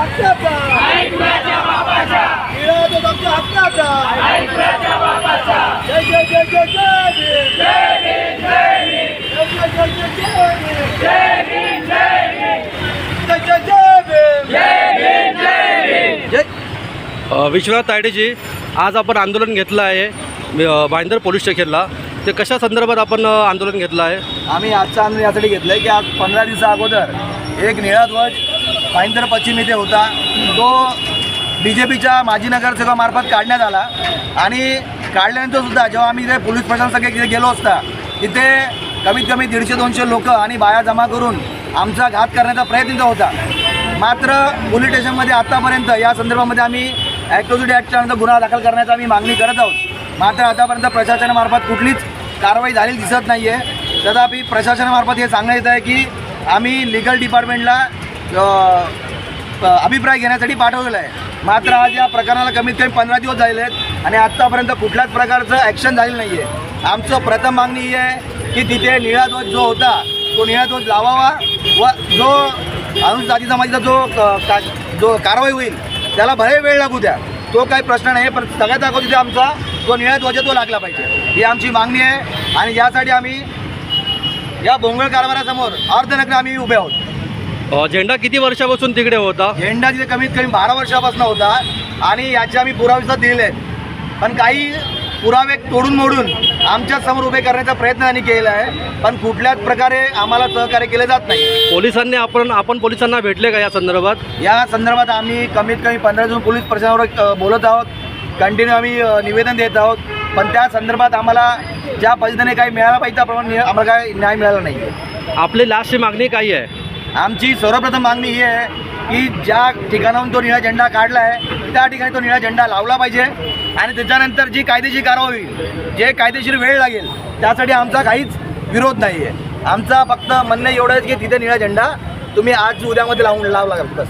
हक्काचा निळा ध्वज आमच्या हक्काचा जय जय जय जय जय भीम जय जय जय जय जय भीम जय जय भीम जय विश्वनाथ तायडेजी, आज आपण आंदोलन घेतलं आहे भाईंदर पोलीस स्टेशनला. ते कशा संदर्भात आपण आंदोलन घेतलं आहे? आम्ही आजचं आंदोलन यासाठी घेतलं आहे की आज 15 दिवसा अगोदर एक निळा ध्वज भाईंदर पश्चिम येथे होता. तो BJPच्या माजी नगरसेवकामार्फत काढण्यात आला आणि काढल्यानंतर सुद्धा जेव्हा आम्ही इथे पोलीस प्रशासनाकडे तिथे गेलो असता, तिथे कमीत कमी 150-200 लोक आणि बाया जमा करून आमचा घात करण्याचा प्रयत्न होता. मात्र पोलीस स्टेशनमध्ये आत्तापर्यंत या संदर्भामध्ये आम्ही ॲट्रॉसिटी ॲक्टच्या अंतर्गत गुन्हा दाखल करण्याचा आम्ही मागणी करत आहोत. मात्र आतापर्यंत प्रशासनामार्फत कुठलीच कारवाई झालेली दिसत नाही आहे. तथापि प्रशासनामार्फत हे सांगण्यात येत आहे की आम्ही लीगल डिपार्टमेंटला अभिप्राय घेण्यासाठी पाठवलेलं आहे. मात्र आज या प्रकरणाला कमीत कमी 15 दिवस झालेले आहेत आणि आत्तापर्यंत कुठल्याच प्रकारचं ॲक्शन झालेलं नाही आहे. आमचं प्रथम मागणी ही आहे की तिथे निळा ध्वज जो होता तो निळा ध्वज लावावा व जो अनुसूचित जाती जमातीचा जो कारवाई होईल त्याला भले वेळ लागू द्या, तो काही प्रश्न नाही. पण सगळ्यात अगोदर तिथे आमचा जो निळा ध्वज तो लागला पाहिजे, ही आमची मागणी आहे. आणि यासाठी आम्ही या भोंगळ कारभारासमोर अर्धनग्न आम्ही उभे आहोत. झेंडा किती वर्षापासून तिकडे होता? झेंडा तिथे कमीत कमी 12 वर्षापासून होता आणि याचे आम्ही पुरावे दिलेले आहेत. पण काही पुरावे तोडून मोडून आमच्या समोर उभे करण्याचा प्रयत्न त्यांनी केलेला आहे. पण कुठल्याच प्रकारे आम्हाला सहकार्य केले जात नाही. पोलिसांनी आपण पोलिसांना भेटले का या संदर्भात? या संदर्भात आम्ही कमीत कमी 15 दिवस पोलीस प्रशासनावर बोलत आहोत. कंटिन्यू आम्ही निवेदन देत आहोत. पण त्या संदर्भात आम्हाला ज्या पद्धतीने काही मिळायला पाहिजे त्याप्रमाणे आम्हाला काही न्याय मिळाला नाही आहे. आपली लास्टची मागणी काय आहे? आमची सर्वप्रथम मागणी ही आहे की ज्या ठिकाणाहून तो निळा झेंडा काढला आहे त्या ठिकाणी तो निळा झेंडा लावला पाहिजे आणि त्याच्यानंतर जी कायदेशीर कारवाई होईल, जे कायदेशीर वेळ लागेल, त्यासाठी आमचा काहीच विरोध नाही आहे. आमचा फक्त म्हणणं एवढं आहे की तिथे निळा झेंडा तुम्ही आज उद्यामध्ये लावला बस.